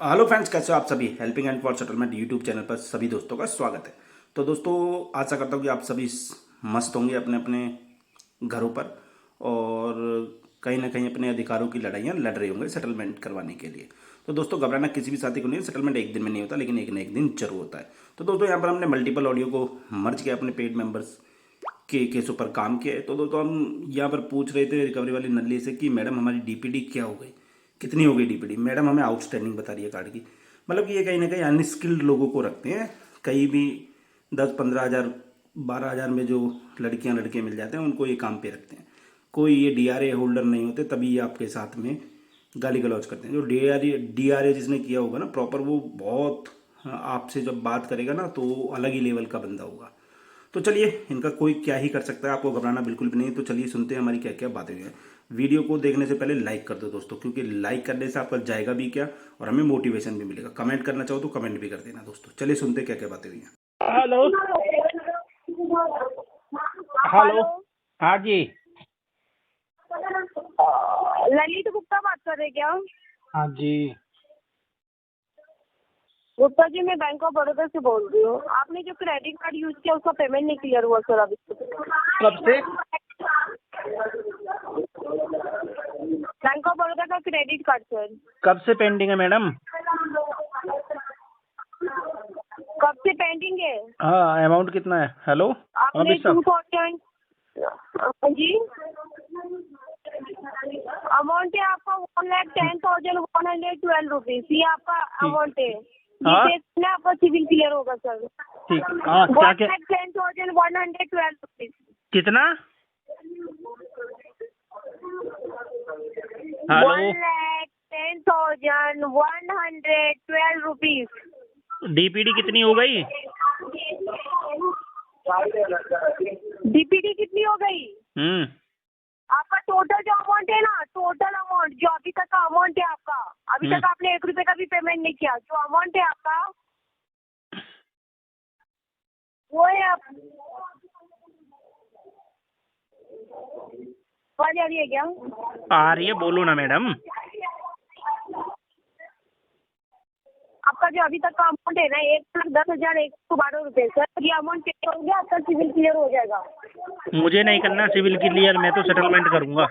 Hello friends, कैसे हो आप सभी। Helping and for settlement YouTube channel पर सभी दोस्तों का स्वागत है। तो दोस्तों, आशा करता हूँ कि आप सभी मस्त होंगे अपने अपने घरों पर और कहीं ना कहीं अपने अधिकारों की लड़ाइयाँ लड़ रहे होंगे सेटलमेंट करवाने के लिए। तो दोस्तों, घबराना किसी भी साथी को नहीं है। सेटलमेंट एक दिन में नहीं होता, लेकिन एक ना एक दिन जरूर होता है। तो दोस्तों, यहाँ पर हमने मल्टीपल ऑडियो को मर्ज किया, अपने पेड मेंबर्स के केसों पर काम किया है। तो दोस्तों, हम यहाँ पर पूछ रहे थे रिकवरी वाली नल्ली से कि मैडम हमारी डीपीडी क्या हो गई, कितनी हो गई डीपीडी। मैडम हमें आउटस्टैंडिंग बता रही है कार्ड की। मतलब कि ये कहीं ना कहीं अनस्किल्ड लोगों को रखते हैं। कहीं भी 10-15 हज़ार 12 हज़ार में जो लड़कियां लड़के मिल जाते हैं उनको ये काम पे रखते हैं। कोई ये डीआरए होल्डर नहीं होते, तभी ये आपके साथ में गाली गलौज करते हैं। जो डीआरए जिसने किया होगा ना प्रॉपर, वो बहुत आपसे जब बात करेगा ना तो अलग ही लेवल का बंदा होगा। तो चलिए, इनका कोई क्या ही कर सकता है, आपको घबराना बिल्कुल भी नहीं। तो चलिए सुनते हैं हमारी क्या क्या बातें हुई हैं। वीडियो को देखने से पहले लाइक कर दो दोस्तों, क्योंकि लाइक करने से आपका जाएगा भी क्या और हमें मोटिवेशन भी मिलेगा। कमेंट करना चाहो तो कमेंट भी कर देना दोस्तों। चलिए सुनते हैं क्या क्या बातें हुई हैं। Hello hello. हेलो। हाँ जी। ललित गुप्ता बात कर रहे क्या? हाँ जी। गुप्ता जी, मैं बैंक ऑफ बड़ौदा से बोल रही हूँ। आपने जो क्रेडिट कार्ड यूज किया उसका पेमेंट नहीं क्लियर हुआ सर अभी तक। कब से? बैंक ऑफ बड़ौदा का क्रेडिट कार्ड सर। कब से पेंडिंग है मैडम? कब से पेंडिंग है? हाँ, अमाउंट कितना है? हेलो आपने अमित साहब। 2000 जी अमाउंट है आपका 1,10,112 रुपीज। ये आपका अमाउंट है। ये हाँ देखना आपका सिविल क्लियर होगा सर। ठीक। हाँ क्या क्या 1,10,112 रुपीज। कितना? Hello 1,10,112 rupees. डीपीडी कितनी हो गई? डीपीडी कितनी हो गई? हम्म। आपका टोटल जो अमाउंट है ना, टोटल अमाउंट जो अभी तक का अमाउंट है आपका, अभी तक आपने 1 रुपए का भी पेमेंट नहीं किया। जो अमाउंट है आपका वो है आप आवाज आ रही है क्या? आ रही है, बोलो ना मैडम। आपका जो अभी तक का अमाउंट है ना 1,10,112 रुपए सर, ये अमाउंट पे हो गया, आपका सिविल क्लियर हो जाएगा। मुझे नहीं करना सिविल क्लियर, मैं तो सेटलमेंट करूंगा।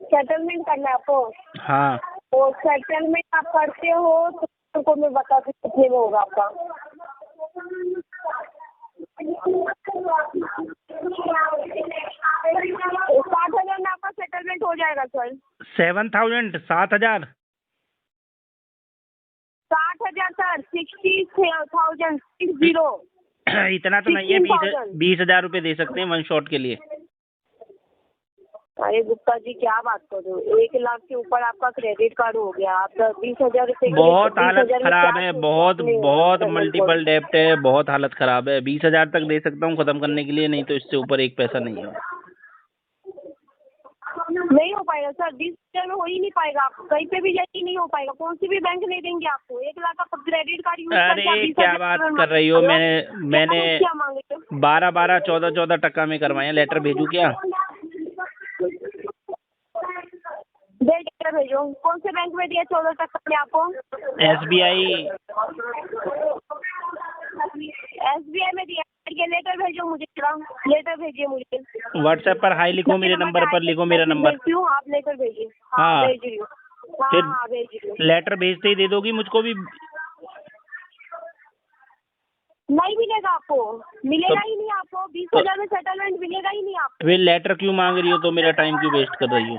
सेटलमेंट करना है आपको? हाँ। तो सेटलमेंट आप करते हो तो तुमको मैं बता दूँ कितने में होगा आपका। 60,000 में आपका सेटलमेंट हो जाएगा सर। 7,000 7,000? 60,000 सर, 60,000 60। इतना तो नहीं है। 20,000 रुपये दे सकते हैं वन शॉट के लिए। अरे गुप्ता जी, क्या बात कर रहे हो? 1 लाख के ऊपर आपका क्रेडिट कार्ड हो गया, आप 20,000 रुपए बहुत हालत खराब है, बहुत बहुत मल्टीपल डेप्ट है, बहुत हालत खराब है। 20,000 तक दे सकता हूँ खत्म करने के लिए, नहीं तो इससे ऊपर एक पैसा नहीं है। नहीं हो पाएगा सर, 20,000 में हो ही नहीं पाएगा। आप कहीं पे भी जाइए नहीं हो पाएगा, कौन सी भी बैंक नहीं देंगे आपको। 1 लाख का क्रेडिट कार्ड यूज करके आप अरे 20,000 क्या बात कर रही हो? मैंने क्या मांगे? 12-12 14-14 टका में करवाए। लेटर भेजू क्या? लेटर भेजो। कौन से बैंक में दिया 14 टका में आपको? SBI। SBI में दिया। ये लेटर भेजो मुझे, लेटर भेजिए मुझे। व्हाट्सएप पर हाई लिखो, मेरे नंबर पर लिखो मेरा नंबर। आप लेटर भेजिए। हाँ भेज रही हूँ। फिर हाँ भेज रही हूँ। लेटर भेजते ही दे दोगी मुझको भी? नहीं मिलेगा आपको, मिलेगा ही नहीं आपको। 20,000 में सेटलमेंट मिलेगा ही नहीं आपको। फिर लेटर क्यों मांग रही हो? तो मेरा टाइम क्यों वेस्ट कर रही हो?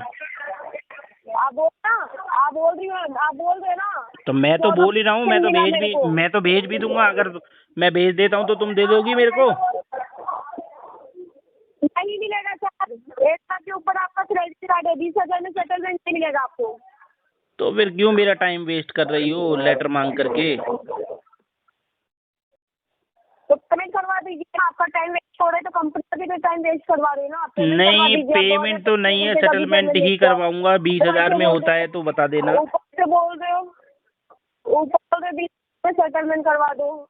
आप बोल ना, आप बोल रही हो, आप बोल रहे ना। तो मैं तो बोल ही रहा हूँ, मैं तो भेज भी दूंगा। अगर मैं भेज देता हूँ तो तुम दे दोगी मेरे को? नहीं मिलेगा सर, 1 लाख के ऊपर आपका क्रेडिट कार्ड है, 20,000 में सेटलमेंट नहीं मिलेगा आपको। तो फिर क्यों मेरा टाइम वेस्ट कर रही हो लेटर मांग करके? तो पेमेंट करवा दीजिए। आपका टाइम वेस्ट हो रहा है तो कंपनी का भी तो टाइम वेस्ट करवा रही है ना। नहीं, पेमेंट तो नहीं है, सेटलमेंट ही करवाऊंगा। 20,000 में होता है तो बता देना। ऊपर से बोल रहे हो, ऊपर से 20,000 में सेटलमेंट करवा दो।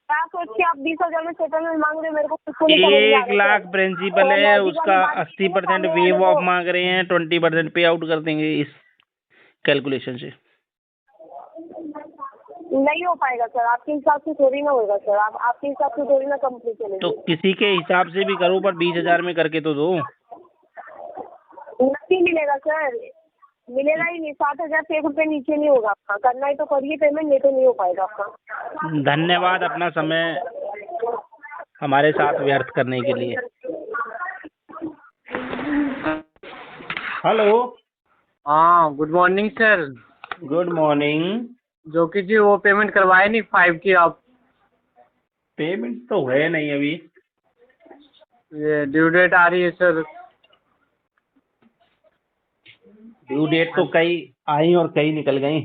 क्या सोच के आप 20,000 में सेटलमेंट मांग रहे हो? मेरे को कुछ नहीं समझ में आ रहा है। 1 लाख प्रिंसिपल है, उसका 80% वेव ऑफ मांग रहे हैं, 20% पे आउट कर देंगे इस कैलकुलेशन से। नहीं हो पाएगा सर, आपके हिसाब से थोड़ी ना होगा सर, आप आपके हिसाब से थोड़ी ना कंपनी तो चलेगी। किसी के हिसाब से भी करो, पर 20,000 में करके तो दो। नहीं मिलेगा सर, मिलेगा ही नहीं। 7,000 से 1 रुपये नीचे नहीं होगा आपका। करना है तो करिए पेमेंट, नहीं तो नहीं हो पाएगा आपका। धन्यवाद अपना समय हमारे साथ व्यर्थ करने के लिए। हेलो, हाँ, good morning sir. Good morning. जो कि जी वो पेमेंट करवाए नहीं 5 की आप? पेमेंट तो है नहीं अभी। ये ड्यू डेट आ रही है सर। ड्यू डेट तो कई आई और कई निकल गई।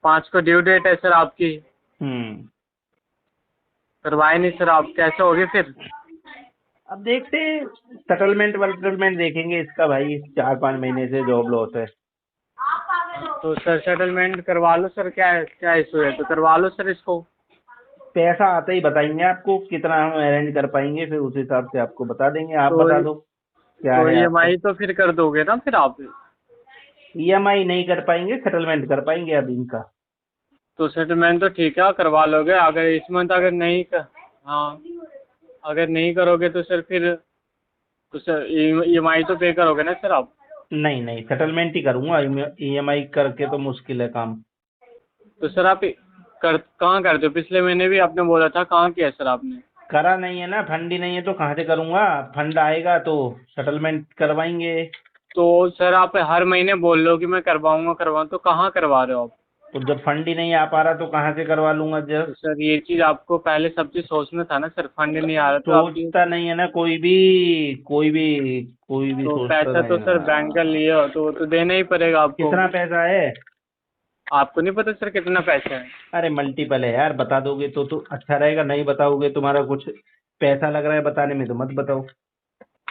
5 को ड्यू डेट है सर आपकी। हम्म। करवाए नहीं सर आप, कैसे होगे फिर? अब देखते हैं, सेटलमेंट वेटलमेंट देखेंगे इसका भाई। 4-5 महीने से जॉब लॉस है। तो सर सेटलमेंट करवा लो सर, क्या है, क्या इशू है तो करवा लो सर इसको। पैसा आते ही बताएंगे आपको कितना हम अरेंज कर पाएंगे, फिर उस हिसाब से आपको बता देंगे। आप तो बता दो क्या तो है आपका। EMI तो फिर कर दोगे ना फिर आप? EMI नहीं कर पाएंगे, सेटलमेंट कर पाएंगे अब इनका। तो सेटलमेंट तो ठीक है करवा लोगे, अगर इस मंथ अगर नहीं कर, हाँ अगर नहीं करोगे तो सर फिर तो सर EMI तो पे करोगे ना सर आप? नहीं नहीं, सेटलमेंट ही करूंगा। EMI करके तो मुश्किल है काम। तो सर आप कहाँ करते हो? पिछले महीने भी आपने बोला था, कहाँ किया सर आपने? करा नहीं है ना, फंड ही नहीं है तो कहाँ से करूंगा। फंड आएगा तो सेटलमेंट करवाएंगे। तो सर आप हर महीने बोल रहे हो कि मैं करवाऊँ, तो कहाँ करवा रहे हो आप? तो जब फंड ही नहीं आ पा रहा तो कहाँ से करवा लूंगा। तो जब सर ये चीज़ आपको पहले सब चीज़ सोचना था ना सर, फंड नहीं आ रहा तो आपकी सोचता नहीं है ना, कोई भी तो सोचता पैसा नहीं तो है सर ना। बैंक का लिए हो तो वो तो देना ही पड़ेगा आपको। कितना पैसा है? आपको नहीं पता सर कितना पैसा है? अरे मल्टीपल है यार, बता दोगे तो अच्छा रहेगा। नहीं बताओगे, तुम्हारा कुछ पैसा लग रहा है बताने में तो मत बताओ।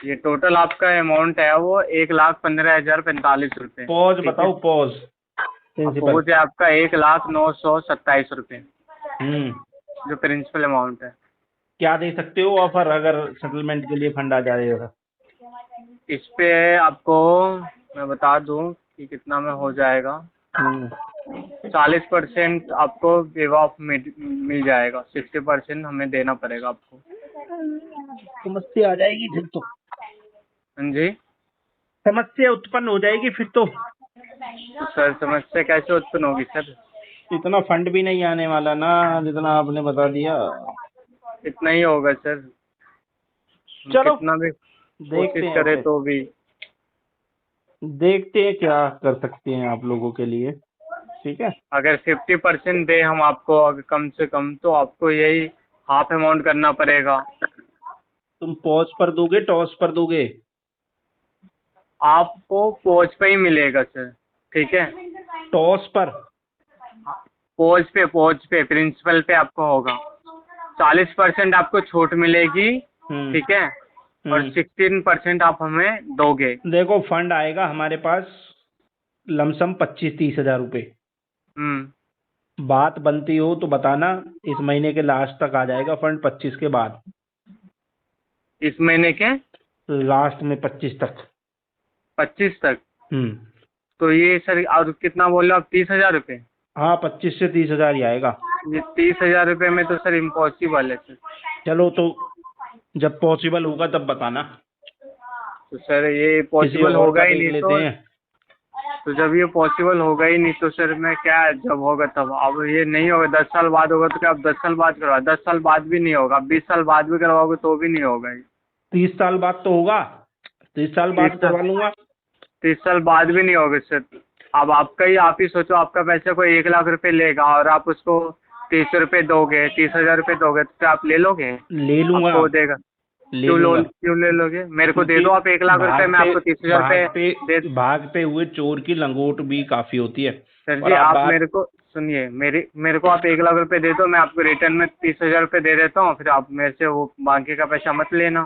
ये टोटल आपका अमाउंट है वो 1,15,045 रुपये। पॉज ठीक है? बताओ, पॉज प्रिंसिपल। अपोज है आपका 1,09,27 रुपये, हम्म। जो प्रिंसिपल अमाउंट है। क्या दे सकते हो ऑफर अगर सेटलमेंट के लिए फंड आ जाएगा? इस पे आपको मैं बता दूं कि कितना में हो जाएगा। 40% आपको वेव ऑफ मिल जाएगा, 60% हमें देना पड़ेगा आपको। समस्या आ जाएगी फिर तो। हाँ जी। समस्या उत्पन्न हो जाएगी फिर तो। तो सर समस्या कैसे उत्पन्न होगी सर? इतना फंड भी नहीं आने वाला ना जितना आपने बता दिया। इतना ही होगा सर। चलो कितना भी देखते कोशिश हैं करे फिर। तो भी। देखते हैं क्या कर सकते हैं आप लोगों के लिए। ठीक है। अगर 50% दे हम आपको, अगर कम से कम, तो आपको यही हाफ अमाउंट करना पड़ेगा। तुम पॉज पर दोगे टॉस पर दोगे? आपको पोज पे ही मिलेगा सर। ठीक है? टॉस पर। पोज पे प्रिंसिपल पे आपको होगा। 40% आपको छूट मिलेगी। ठीक है? और 16% आप हमें दोगे। देखो फंड आएगा हमारे पास लमसम 25-30 हजार रुपये। बात बनती हो तो बताना, इस महीने के लास्ट तक आ जाएगा फंड। 25 के बाद, इस महीने के लास्ट में 25 तक। 25 तक? तो ये सर और कितना बोल रहे हो आप, 30,000 रुपये? हाँ 25 से 30 हजार ही आएगा। ये 30,000 रुपये में तो सर इम्पॉसिबल है सर। चलो तो जब पॉसिबल होगा तब बताना। तो सर ये किसी पॉसिबल और होगा का ही देख नहीं लेते तो। हैं। तो जब ये पॉसिबल होगा ही नहीं तो सर मैं क्या, जब होगा तब। अब ये नहीं होगा, 10 साल बाद होगा तो क्या आप 10 साल बाद करवा, 10 साल बाद भी नहीं होगा, आप 20 साल बाद भी करवाओगे तो भी नहीं होगा ये। 30 साल बाद तो होगा। 30 साल बाद करवा लूंगा। 30 साल बाद भी नहीं होगा सर। अब आप ही सोचो, आपका पैसा कोई 1,00,000 रुपये लेगा और आप उसको 30 रुपये दोगे, 30,000 रुपये दोगे तो क्या आप ले लोगे? ले लूंगा। आपको देगा। क्यों ले लोगे? मेरे को दे दो आप 1,00,000 रुपये, मैं आपको 30,000 रुपये भागते हुए चोर की लंगोट भी काफी होती है। सर जी आप मेरे को सुनिए, मेरे को आप 1,00,000 रुपये दे दो, मैं आपको रिटर्न में 30,000 रुपये दे देता हूँ, फिर आप मेरे से वो बाकी का पैसा मत लेना।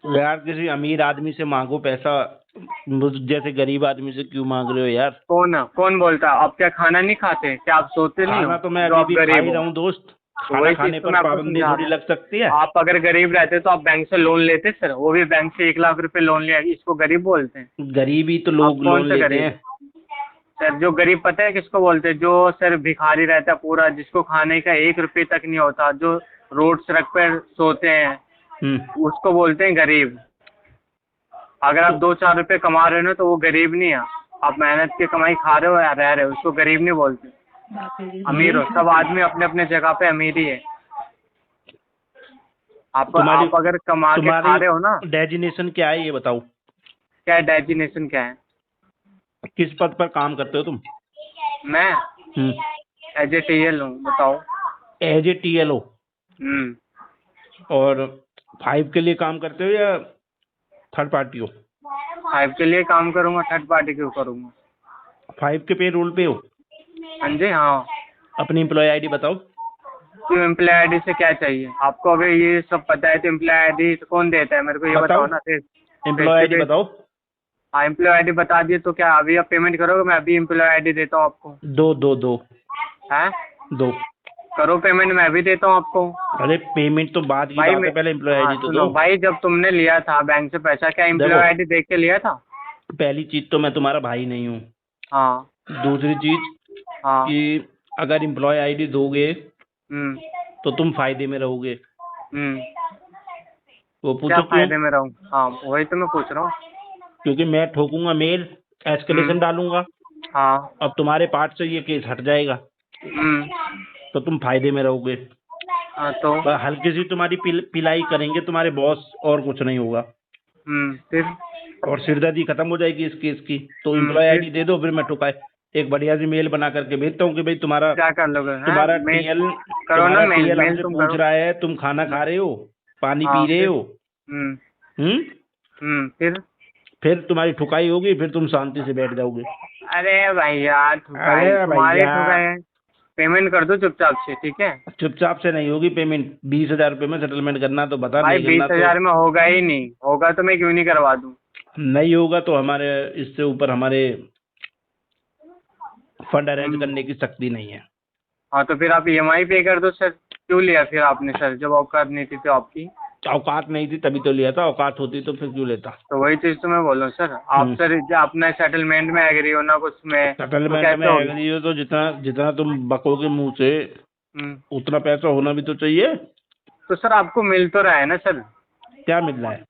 यार किसी अमीर आदमी से मांगो पैसा, मुझ जैसे गरीब आदमी से क्यों मांग रहे हो यार? कौन बोलता है? आप क्या खाना नहीं खाते? क्या आप सोते नहीं हो? खाना तो मैं जो आप अभी भी खा गरीब ही हो। रहा हूँ दोस्त। खाना वही खाने चीज़ तो पर मैं आपको पाबंदी समझा थोड़ी रहा हूँ। लग सकती है। आप अगर गरीब रहते तो आप बैंक से लोन लेते सर, वो भी बैंक से 1,00,000 रुपये लोन लिया, इसको गरीब बोलते हैं? गरीबी तो आप लोग कौन लोन से लेते गरीब हैं। हैं? सर जो गरीब पता है किसको बोलते हैं? जो सर भिखारी रहता है पूरा, जिसको खाने का 1 रुपये तक नहीं होता, जो रोड सड़क पर सोते हैं, उसको बोलते हैं गरीब। अगर आप 2-4 रुपए कमा रहे हो ना तो वो गरीब नहीं है। आप मेहनत की कमाई खा रहे हो या रह रहे हो, उसको गरीब नहीं बोलते, अमीर हो। सब आदमी अपने अपने जगह पे अमीर ही है। आप अगर कमा के खा रहे हो ना। डेजिग्नेशन क्या है ये बताओ? क्या डेजिग्नेशन क्या है? किस पद पर काम करते हो तुम? मैं एज ए TL हूँ। बताओ। As a TLO। और 5 के लिए काम करते हो या थर्ड पार्टी हो? 5 के लिए काम करूँगा, थर्ड पार्टी क्यों करूँगा? 5 के पे रोल पे हो? हाँ जी हाँ। अपनी एम्प्लॉय ID बताओ। क्यों एम्प्लॉय ID से क्या चाहिए आपको? अगर ये सब पता है तो एम्प्लॉय ID कौन देता है मेरे को, ये बताओ ना फिर। एम्प्लॉय ID बताओ। हाँ एम्प्लॉय ID बता दिए तो क्या अभी आप पेमेंट करोगे? मैं अभी एम्प्लॉय ID देता हूँ आपको। दो हैं? 2 करो पेमेंट, मैं अभी देता हूँ आपको। अरे पेमेंट तो बाद की भाई बात है, पहले एम्प्लॉय ID तो सुनो दो। भाई, जब तुमने लिया था बैंक से पैसा, क्या एम्प्लॉय ID देख के लिया था? पहली चीज तो मैं तुम्हारा भाई नहीं हूँ। हाँ। दूसरी चीज हाँ। कि अगर एम्प्लॉय ID दोगे तो तुम फायदे में रहोगे। वो पूछो क्या क्यों? फायदे में रहूँ? हाँ वही तो मैं पूछ रहा हूँ। क्योंकि मैं ठोकूंगा मेल, एस्केलेशन डालूंगा। हाँ। अब तुम्हारे पार्ट से ये केस हट जाएगा तो तुम फायदे में रहोगे। हाँ तो बस हल्की सी तुम्हारी पिलाई करेंगे तुम्हारे बॉस, और कुछ नहीं होगा। फिर और सिरदर्दी खत्म हो जाएगी इस केस की। तो एम्प्लॉय ID दे दो, फिर मैं ठुकाए एक बढ़िया सी मेल बना करके भेजता हूँ कि भाई तुम्हारा क्या कर लोगे? तुम्हारा मेल TL करो ना, मेल हमसे तुम पूछ करो। रहा है तुम खाना खा रहे हो, पानी हाँ, पी रहे फिर? हो। फिर तुम्हारी ठुकाई होगी, फिर तुम शांति से बैठ जाओगे। अरे भैया ठुकाई अरे तुम्हारी भैया। ठुकाई, पेमेंट कर दो चुपचाप से, ठीक है? चुपचाप से नहीं होगी पेमेंट। 20,000 रुपये में सेटलमेंट करना तो बता, भाई नहीं करना 20,000 में होगा ही नहीं, होगा तो मैं क्यों नहीं करवा दूँ? नहीं होगा तो हमारे इससे ऊपर हमारे फंड अरेंज करने की शक्ति नहीं है। हाँ तो फिर आप EMI पे कर दो सर। क्यों लिया फिर आपने सर, जब औकात नहीं थी तो आपकी? औकात नहीं थी तभी तो लिया था, औकात होती तो फिर क्यों लेता। तो वही चीज तो मैं बोल रहा हूँ सर। आप सर अपना सेटलमेंट में एग्री हो ना कुछ में, तो सेटलमेंट कैसे में होगी? एग्री हो तो जितना जितना तुम बकोगे मुंह से उतना पैसा होना भी तो चाहिए। तो सर आपको मिल तो रहा है ना सर? क्या मिल रहा है?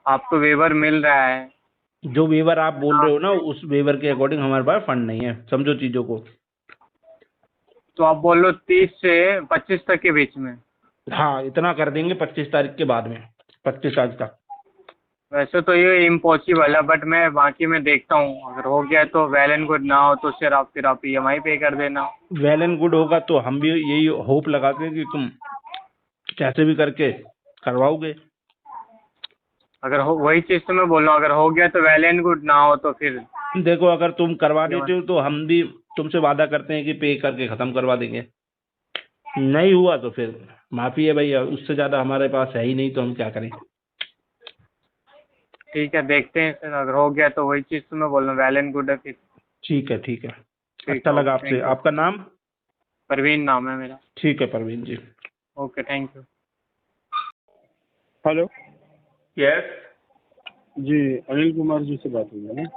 आपको वेवर मिल रहा है। जो वेवर आप बोल रहे हो ना, उस वेवर के अकॉर्डिंग हमारे पास फंड नहीं है, समझो चीजों को। तो आप बोल लो 30 से 25 तक के बीच में। हाँ इतना कर देंगे 25 तारीख के बाद में, 25 तारीख तक। वैसे तो ये इम्पॉसिबल है, बट मैं बाकी में देखता हूँ, अगर हो गया तो वेल एंड गुड, ना हो तो फिर आप EMI पे कर देना। वेल एंड गुड होगा तो हम भी यही होप लगाते हैं कि तुम कैसे भी करके करवाओगे। अगर हो, वही चीज तो मैं बोल रहा हूँ, अगर हो गया तो वेल एंड गुड, ना हो तो फिर देखो अगर तुम करवा देते हो तो हम भी तुमसे वादा करते हैं कि पे करके खत्म करवा देंगे। नहीं हुआ तो फिर माफी है भैया, उससे ज्यादा हमारे पास है ही नहीं, तो हम क्या करें। ठीक है, देखते हैं सर। अगर हो गया तो वही चीज तो मैं बोल रहा हूँ, वेल एंड गुड है फिर। ठीक है ठीक है। ठीक अच्छा है, लगा ओके, आपसे। thank you। आपका नाम? परवीन नाम है मेरा। ठीक है Parveen ji. Okay, thank you. Hello yes. जी, अनिल कुमार जी से बात हुई है ना?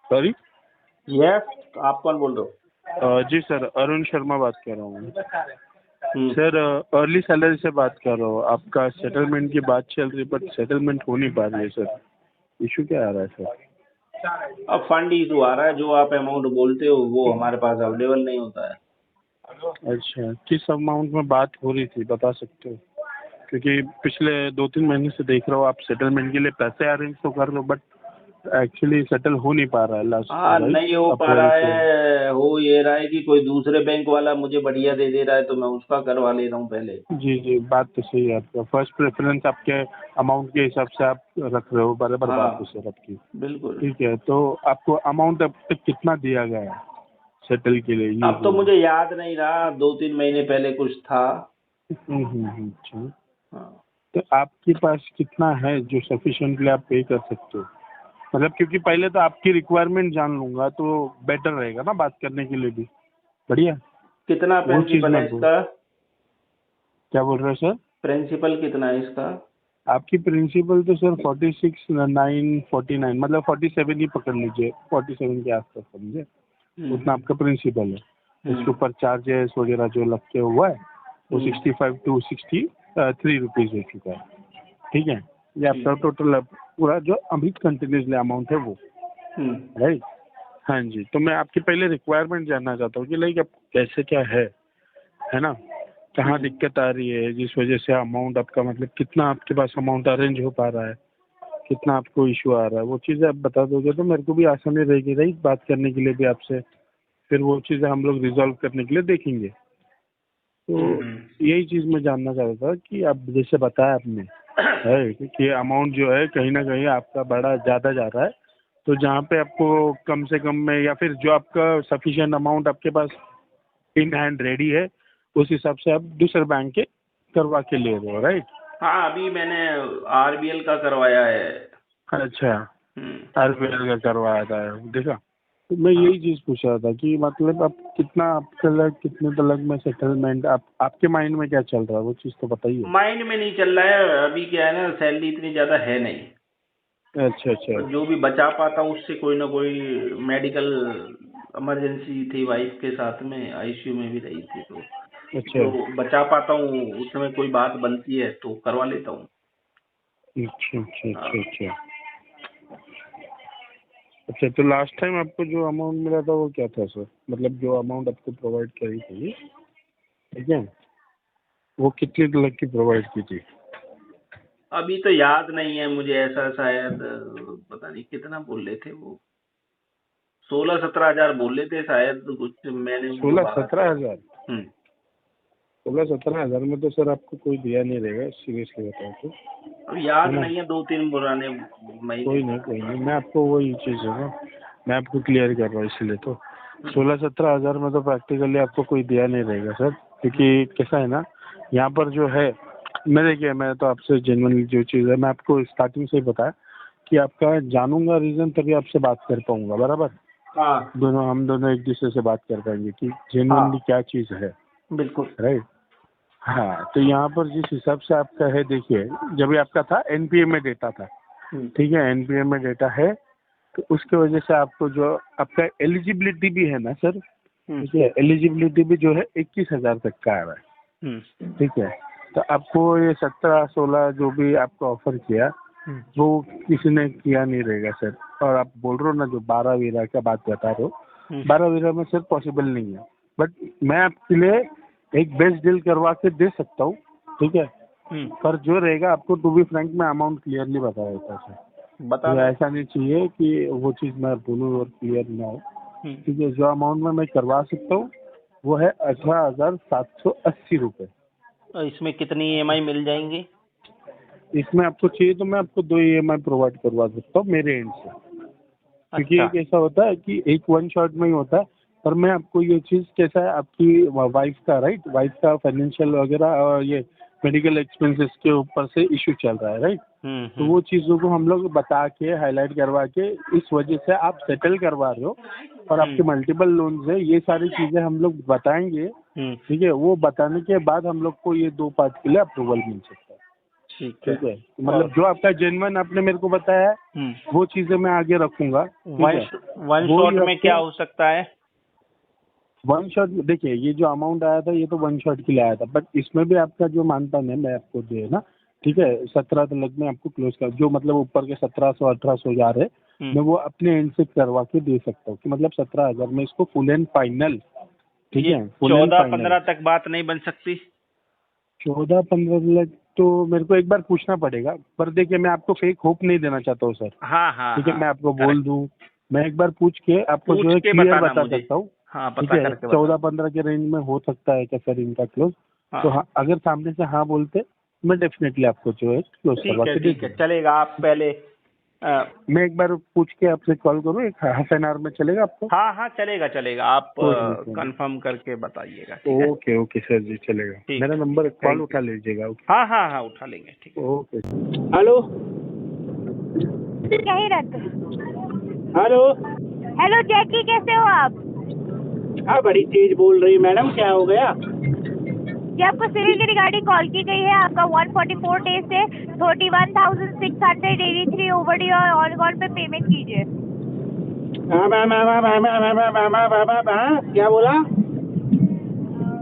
सॉरी? यस, आप कौन बोल रहे हो? जी सर, अरुण शर्मा बात कर रहा हूँ। सर अर्ली सैलरी से बात कर रहा हूँ। आपका सेटलमेंट की बात चल रही है बट सेटलमेंट हो नहीं पा रही है सर। इशू क्या आ रहा है सर? अब फंड इशू आ रहा है, जो आप अमाउंट बोलते हो वो हमारे पास अवेलेबल नहीं होता है। अच्छा, किस अमाउंट में बात हो रही थी बता सकते हो? क्योंकि पिछले 2-3 महीने से देख रहा हूँ आप सेटलमेंट के लिए पैसे अरेंज तो कर रहे हो बट एक्चुअली सेटल हो नहीं पा रहा है लास्ट। नहीं हो पा रहा है। हो ये रहा है कि कोई दूसरे बैंक वाला मुझे बढ़िया दे दे रहा है तो मैं उसका करवा ले रहा हूँ पहले। जी जी, बात तो सही है आपका। फर्स्ट प्रेफरेंस आपके अमाउंट के हिसाब से आप रख रहे हो, बराबर बात है सर आपकी। बिल्कुल। ठीक है, तो आपको अमाउंट अब तक कितना दिया गया है सेटल के लिए? अब तो मुझे याद नहीं रहा, 2-3 महीने पहले कुछ था। अच्छा, तो आपके पास कितना है जो सफिशिएंटली आप पे कर सकते हो? मतलब क्योंकि पहले तो आपकी रिक्वायरमेंट जान लूंगा तो बेटर रहेगा ना बात करने के लिए भी। बढ़िया। कितना वो चीज प्रिंसिपल है मैं इसका? क्या बोल रहे हो सर? प्रिंसिपल कितना है इसका? आपकी प्रिंसिपल तो सर 46,949 मतलब 47 ही पकड़ लीजिए, 47 के आसपास समझे, उतना आपका प्रिंसिपल है। उसके ऊपर चार्जेस वगैरह जो लगते हुआ है वो 65 to 63 रुपीज़ हो चुका है। ठीक है, ये आपका टोटल पूरा जो अभी कंटिन्यूसली अमाउंट है वो, राइट। हाँ जी, तो मैं आपकी पहले रिक्वायरमेंट जानना चाहता हूँ कि लाइक आप कैसे क्या है ना, कहाँ दिक्कत आ रही है जिस वजह से अमाउंट आपका मतलब कितना आपके पास अमाउंट अरेंज हो पा रहा है, कितना आपको इशू आ रहा है, वो चीज़ें आप बता दोगे तो मेरे को भी आसानी रहेगी राइट बात करने के लिए भी आपसे, फिर वो चीज़ें हम लोग रिजॉल्व करने के लिए देखेंगे। तो यही चीज़ मैं जानना चाहता था कि आप जैसे बताया आपने है कि अमाउंट जो है कहीं ना कहीं आपका बड़ा ज़्यादा जा रहा है, तो जहाँ पे आपको कम से कम में या फिर जो आपका सफिशिएंट अमाउंट आपके पास इन हैंड रेडी है उस हिसाब से आप दूसरे बैंक के करवा के ले रहे हो, राइट। हाँ, अभी मैंने आरबीएल का करवाया है। अच्छा, आरबीएल का करवाया था, देखा। तो मैं यही चीज़ पूछ रहा था कि मतलब आप कितना कितने तलक में सेटलमेंट आपके माइंड में क्या चल रहा है, वो चीज़ तो बताइए। माइंड में नहीं चल रहा है अभी, क्या है ना, सैलरी इतनी ज़्यादा है नहीं। अच्छा अच्छा। जो भी बचा पाता हूँ उससे कोई ना कोई मेडिकल इमरजेंसी थी, वाइफ के साथ में आईसीयू में भी रही थी, तो अच्छा जो बचा पाता हूँ उसमें कोई बात बनती है तो करवा लेता हूँ। अच्छा अच्छा अच्छा अच्छा। अच्छा, तो लास्ट टाइम आपको जो अमाउंट मिला था वो क्या था सर, मतलब जो अमाउंट आपको प्रोवाइड करी थी, ठीक है, वो कितने तलक की प्रोवाइड की थी? अभी तो याद नहीं है मुझे, ऐसा शायद पता नहीं कितना बोल रहे थे वो, 16-17 हजार बोल रहे थे शायद, कुछ मैंने 16-17 हज़ार? 16-17 16-17 हज़ार में तो सर आपको कोई दिया नहीं रहेगा, सीरियसली बताओ तो। अब याद नहीं है, 2-3 पुराने महीने। कोई नहीं, मैं आपको वही चीज़ है ना, मैं आपको क्लियर कर रहा हूँ इसलिए तो 16-17 हज़ार में तो प्रैक्टिकली आपको कोई दिया नहीं रहेगा सर, क्योंकि कैसा है ना, यहाँ पर जो है देखिए, मैं तो आपसे जेन्युइनली जो चीज़ है मैं आपको स्टार्टिंग से ही बताया कि आपका जानूंगा रीज़न तभी आपसे बात कर पाऊंगा, बराबर। हाँ हम दोनों एक दूसरे से बात कर पाएंगे कि जेन्युइनली क्या चीज़ है, बिल्कुल। राइट। हाँ, तो यहाँ पर जिस हिसाब से आपका है, देखिए जब भी आपका था एनपीए में डेटा था, ठीक है, एनपीए में डेटा है, तो उसके वजह से आपको जो आपका एलिजिबिलिटी भी है ना सर, ठीक है, एलिजिबिलिटी भी जो है 21,000 तक का आ रहा है, ठीक है। तो आपको ये 17-16 जो भी आपको ऑफर किया वो किसी ने किया नहीं रहेगा सर। और आप बोल रहे हो ना जो 12 वीरा का बात बता रहे हो, 12 वीरा में सर पॉसिबल नहीं है, बट मैं आपके लिए एक बेस्ट डील करवा के दे सकता हूँ, ठीक है। पर जो रहेगा आपको टू बी फ्रैंक में अमाउंट क्लियरली बता देता है सर, बता तो ऐसा नहीं चाहिए कि वो चीज़ मैं बोलूँ और क्लियर ना हो, ठीक है। जो अमाउंट में मैं करवा सकता हूँ वो है 18,780 रुपये। इसमें कितनी ईएमआई मिल जाएंगी? इसमें आपको चाहिए तो मैं आपको 2 EMI प्रोवाइड करवा सकता हूँ मेरे एंड से, क्योंकि एक ऐसा होता है कि एक वन शॉट में ही होता है। पर मैं आपको ये चीज़ कैसा है, आपकी वाइफ का राइट, वाइफ का फाइनेंशियल वगैरह और ये मेडिकल एक्सपेंसेस के ऊपर से इशू चल रहा है, राइट। तो वो चीज़ों को हम लोग बता के हाईलाइट करवा के इस वजह से आप सेटल करवा रहे हो और आपके मल्टीपल लोन्स है, ये सारी चीज़ें हम लोग बताएंगे, ठीक है। वो बताने के बाद हम लोग को ये 2 पार्ट के लिए अप्रूवल मिल सकता है, ठीक है। मतलब जो आपका जेन्युइन आपने मेरे को बताया है वो चीज़ें मैं आगे रखूंगा। वन शॉट में क्या हो सकता है? वन शॉट देखिए, ये जो अमाउंट आया था ये तो वन शॉट के लिए आया था, बट इसमें भी आपका जो मानता है मैं आपको जो है ना, ठीक है, 17 तक में आपको क्लोज कर, जो मतलब ऊपर के 1700-1800 जा रहे मैं वो अपने एंड से करवा के दे सकता हूँ कि मतलब 17,000 में इसको फुल एंड फाइनल, ठीक है। 14-15 तक बात नहीं बन सकती? 14-15 लाख तो मेरे को एक बार पूछना पड़ेगा, पर देखिए मैं आपको फेक होप नहीं देना चाहता हूँ सर, हाँ, ठीक है। मैं आपको बोल दूँ, मैं एक बार पूछ के आपको जो है क्लियर बता सकता हूँ, ठीक है। 14-15 के रेंज में हो सकता है क्या सर इनका क्लोज? तो हाँ, अगर सामने से हाँ बोलते मैं डेफिनेटली आपको जो है क्लोज करवा के दे दूँगा। चलेगा। आप पहले मैं एक बार पूछ के आपसे कॉल करूँ, एक हाफ एन आवर में चलेगा आपको? हाँ चलेगा, आप कंफर्म करके बताइएगा। ओके सर जी, चलेगा। मेरा नंबर कॉल उठा लीजिएगा। हाँ उठा लेंगे, ठीक है। ओके। हेलो यहीं रहते हैं। हेलो हेलो जैकी, कैसे हो आप? हाँ, बड़ी तेज बोल रही मैडम, क्या हो गया? जी आपको सिविल के रिगार्डिंग कॉल की गई है। आपका 144 डेज से 31,683 ओवरड्यू और ऑन कॉल पे पेमेंट कीजिए। क्या बोला?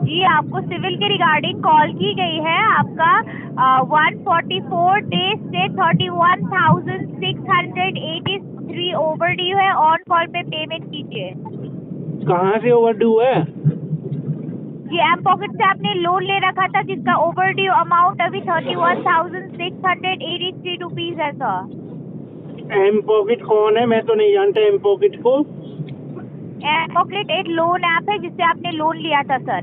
जी आपको सिविल के रिगार्डिंग कॉल की गई है। आपका 144 डेज से 31,683 ओवरड्यू है। ऑन कॉल पे पेमेंट कीजिए। कहाँ से ओवरड्यू है? जी एम पॉकेट से आपने लोन ले रखा था जिसका ओवरड्यू अमाउंट अभी 31,683 रुपीज है सर। एम पॉकेट कौन है? मैं तो नहीं जानता एम पॉकेट को। एम पॉकेट एक लोन ऐप है जिससे आपने लोन लिया था सर।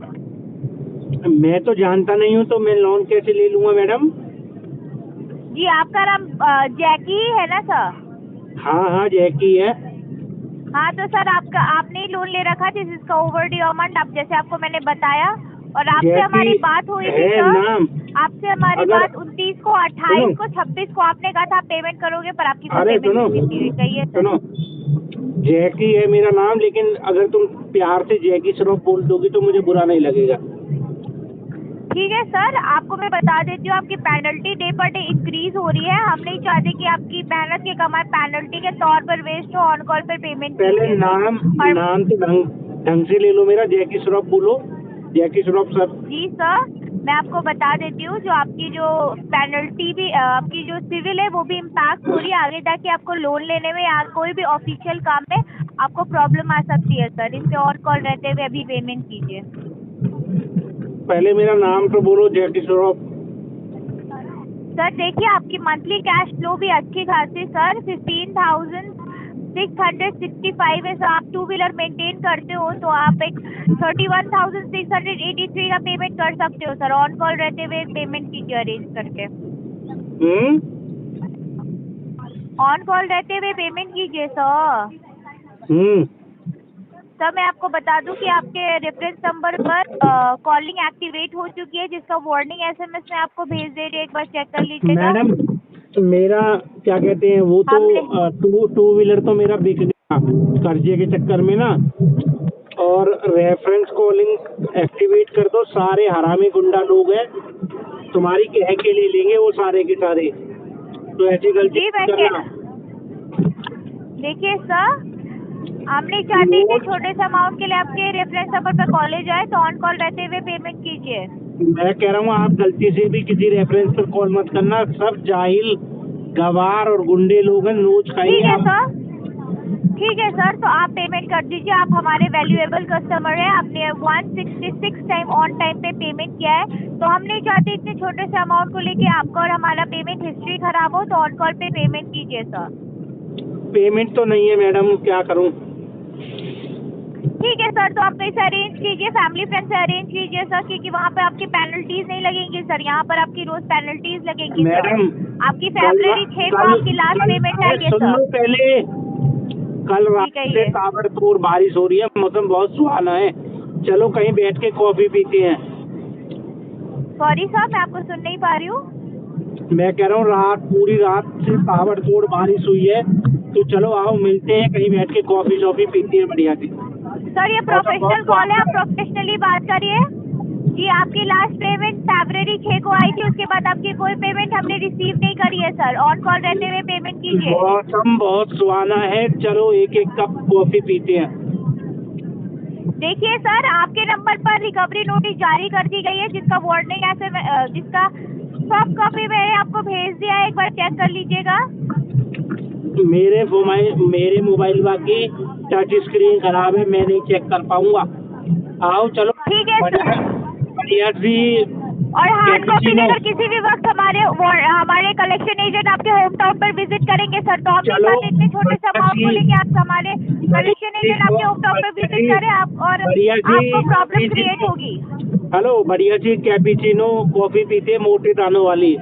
मैं तो जानता नहीं हूँ, तो मैं लोन कैसे ले लूँगा मैडम? जी आपका नाम जैकी है ना सर? हाँ जैकी है। हाँ तो सर आपने ही लोन ले रखा था जिसका ओवरड्यू अमाउंट आप जैसे आपको मैंने बताया और आपसे हमारी बात हुई थी सर। आपसे हमारी बात 29 को, 28 को, 26 को आपने कहा था आप पेमेंट करोगे पर आपकी पेमेंट नहीं गई है। सुनो, जैकी है मेरा नाम, लेकिन अगर तुम प्यार से जैकी श्रॉफ बोल दोगी तो मुझे बुरा नहीं लगेगा। ठीक है सर, आपको मैं बता देती हूँ आपकी penalty day per day increase हो रही है। हम नहीं चाहते कि आपकी मेहनत की कमाई पेनल्टी के तौर पर वेस्ट हो। ऑन कॉल पर पेमेंट पहले नाम तो ढंग से ले लो मेरा। जैकी श्रॉफ बोलो, जैकी श्रॉफ सर। जी सर, मैं आपको बता देती हूँ जो आपकी जो पेनल्टी भी आपकी जो सिविल है वो भी इम्पैक्ट हो रही है आगे जाके आपको लोन लेने में या कोई भी ऑफिशियल काम में आपको प्रॉब्लम आ सकती है सर। इससे ऑन कॉल रहते हुए अभी पेमेंट कीजिए। पहले मेरा नाम तो बोलो, जैकी श्रॉफ। सर देखिए आपकी मंथली कैश फ्लो भी अच्छी खासी सर 15,665 है सर। आप 2 व्हीलर मेंटेन करते हो तो आप एक 31,683 का पेमेंट कर सकते हो सर। ऑन कॉल रहते हुए पेमेंट कीजिए अरेंज करके। ऑन कॉल रहते हुए पेमेंट कीजिए सर। सर मैं आपको बता दूं कि आपके रेफरेंस नंबर पर कॉलिंग एक्टिवेट हो चुकी है जिसका वार्निंग एसएमएस में आपको भेज दे रही है। एक बार चेक कर लीजिएगा। मैडम मेरा क्या कहते हैं वो तो टू व्हीलर तो मेरा बिक गया कर्जे के चक्कर में ना, और रेफरेंस कॉलिंग एक्टिवेट कर दो। सारे हरामी गुंडा लोग हैं, तुम्हारी कह के ले लेंगे वो सारे के सारे। तो ऐसी गलती करना। देखिए सर, हम नहीं चाहते कि छोटे से अमाउंट के लिए आपके रेफरेंस नंबर पर कॉलेज आए तो ऑन कॉल रहते हुए पेमेंट कीजिए। मैं कह रहा हूँ आप गलती से भी किसी रेफरेंस पर कॉल मत करना। सब जाहिल गवार और गुंडे लोग हैं, नोच खाएंगे। ठीक है सर, तो आप पेमेंट कर दीजिए। आप हमारे वैल्यूएबल कस्टमर हैं। आपने 166 टाइम ऑन टाइम पे पेमेंट किया है तो हम नहीं चाहते इतने छोटे से अमाउंट को लेके आपका और हमारा पेमेंट हिस्ट्री खराब हो। तो ऑन कॉल पे पेमेंट कीजिए सर। पेमेंट तो नहीं है मैडम, क्या करूँ? ठीक है सर, तो आप कैसे अरेंज कीजिए, फैमिली फ्रेंड से अरेंज कीजिए सर, क्योंकि वहाँ पे आपकी पेनल्टीज नहीं लगेंगी सर। यहाँ पर आपकी रोज पेनल्टीज लगेंगी मैडम। आपकी फरवरी 6 को आपकी लास्ट पेमेंट आएगी सर। पहले कल रात से ताबड़तोड़ बारिश हो रही है, मौसम बहुत सुहाना है। चलो कहीं बैठ के कॉफी पीते हैं। सॉरी सर, मैं आपको सुन नहीं पा रही हूँ। मैं कह रहा हूँ पूरी रात से ताबड़तोड़ बारिश हुई है, तो चलो आओ मिलते हैं कहीं बैठ के कॉफी शॉफी पीते हैं बढ़िया से। सर ये प्रोफेशनल कॉल है, आप प्रोफेशनली बात करिए। जी आपकी लास्ट पेमेंट फरवरी 6 को आई थी, उसके बाद आपकी कोई पेमेंट हमने रिसीव नहीं करी है सर। ऑन कॉल रहते हुए पेमेंट कीजिए। मौसम बहुत सुहाना है, चलो एक एक कप कॉफी पीते हैं। देखिए सर, आपके नंबर पर रिकवरी नोटिस जारी कर दी गई है जिसका वार्निंग जिसका सॉफ्ट कॉपी मैंने आपको भेज दिया है। एक बार चेक कर लीजिएगा। मेरे मोबाइल की टच स्क्रीन खराब है, मैं नहीं चेक कर पाऊंगा। आओ चलो ठीक है सर। बढ़िया सी। और हार्ड कॉपी लेकर किसी भी वक्त हमारे कलेक्शन एजेंट आपके होम टाउन पर विजिट करेंगे सर। तो आप इतने छोटे से अमाउंट को लेके आप हमारे कलेक्शन एजेंट आपके होम टाउन पर विजिट करें आप और आपको प्रॉब्लम क्रिएट होगी। हेलो, बढ़िया सी कैपुचिनो कॉफी पीते मोटे दानों वाली,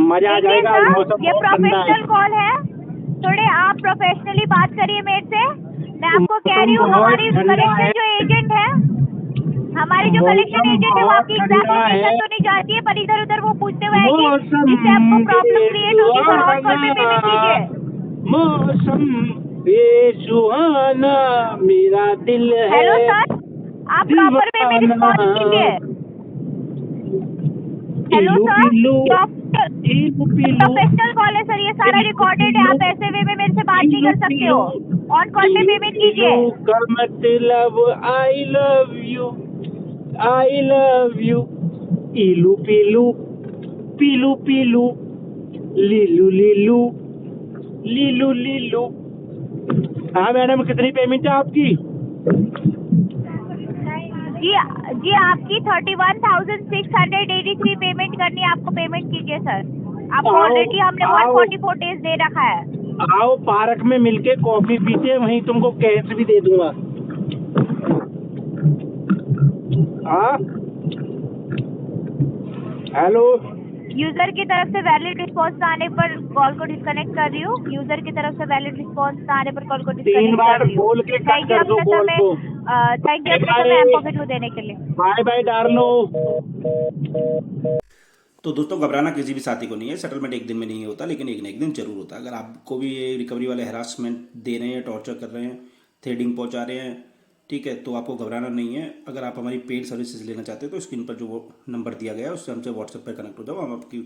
मजा आ जाएगा। ये प्रोफेशनल कॉल है, थोड़े आप प्रोफेशनली बात करिए मेरे से। मैं आपको कह रही हूँ हमारी कलेक्शन जो एजेंट है, हमारे जो कलेक्शन एजेंट है वो आपकी एग्जैक्ट लोकेशन तो नहीं जाती है, पर इधर उधर वो पूछते हुए आएंगे जिससे आपको प्रॉब्लम क्रिएट होगी। सर ऑन कॉल पे पेमेंट कीजिए। मौसम बेसुहाना मेरा दिल है। हेलो सर, आप प्रॉपर पेमेंट रिस्पॉन्स कीजिए। हेलो पीलू सर, पीलू डॉक्टर पीलू पीलू प्रोफेशनल कॉल है सर, ये सारा रिकॉर्डेड है। आप ऐसे वे में मेरे से बात नहीं कर सकते हो। ऑन कॉल पे पेमेंट कीजिए। का मतलब I love you, I love you. पीलू पीलू पीलू पीलू, लीलू लीलू, लीलू लीलू। हाँ मैडम, कितनी पेमेंट है आपकी? जी आपकी 31,683 पेमेंट करनी है। आपको पेमेंट कीजिए सर। आपको ऑलरेडी हमने 144 डेज दे रखा है। आओ पार्क में मिलके कॉफी पीते हैं, वहीं तुमको कैश भी दे दूंगा। हाँ हेलो, यूजर की तरफ से वैलिड रिस्पॉन्स आने पर कॉल को डिस्कनेक्ट कर रही हूँ। यूजर की तरफ से वैलिड रिस्पॉन्स आने पर कॉल को 3 डिस्कनेक्ट बार कर रही हूँ। बोल के कट थैंक यू कर दो अपना कॉल समय, को। थैंक यू अपना बाय समय एम्पॉकेट व्यू देने के लिए। बाय बाय डार्लो। तो दोस्तों घबराना किसी भी साथी को नहीं है, सेटलमेंट एक दिन में नहीं होता, लेकिन एक न एक दिन जरूर होता है। अगर आपको भी ये रिकवरी वाले हरासमेंट दे रहे हैं, टॉर्चर कर रहे हैं, थ्रेडिंग पहुंचा रहे हैं, ठीक है, तो आपको घबराना नहीं है। अगर आप हमारी पेड सर्विसेज लेना चाहते हैं तो स्क्रीन पर जो वो नंबर दिया गया है उससे हमसे व्हाट्सएप पर कनेक्ट हो जाओ। हम आपकी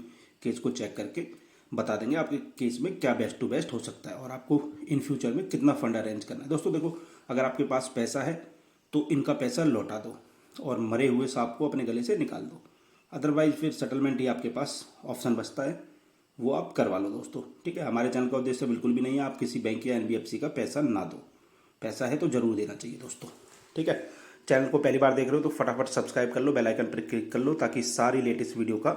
केस को चेक करके बता देंगे आपके केस में क्या बेस्ट टू बेस्ट हो सकता है और आपको इन फ्यूचर में कितना फंड अरेंज करना है। दोस्तों देखो, अगर आपके पास पैसा है तो इनका पैसा लौटा दो और मरे हुए सांप को अपने गले से निकाल दो। अदरवाइज फिर सेटलमेंट ही आपके पास ऑप्शन बचता है, वो आप करवा लो दोस्तों, ठीक है। हमारे चैनल का उद्देश्य बिल्कुल भी नहीं है आप किसी बैंक या NBFC का पैसा ना दो। पैसा है तो ज़रूर देना चाहिए दोस्तों, ठीक है। चैनल को पहली बार देख रहे हो तो फटाफट सब्सक्राइब कर लो, बेल आइकन पर क्लिक कर लो ताकि सारी लेटेस्ट वीडियो का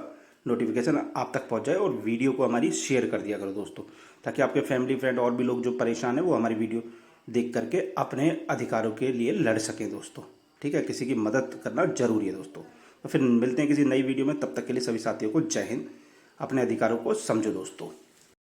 नोटिफिकेशन आप तक पहुंच जाए। और वीडियो को हमारी शेयर कर दिया करो दोस्तों, ताकि आपके फैमिली फ्रेंड और भी लोग जो परेशान हैं वो हमारी वीडियो देख करके अपने अधिकारों के लिए लड़ सकें दोस्तों, ठीक है। किसी की मदद करना जरूरी है दोस्तों। तो फिर मिलते हैं किसी नई वीडियो में, तब तक के लिए सभी साथियों को जय हिंद। अपने अधिकारों को समझो दोस्तों।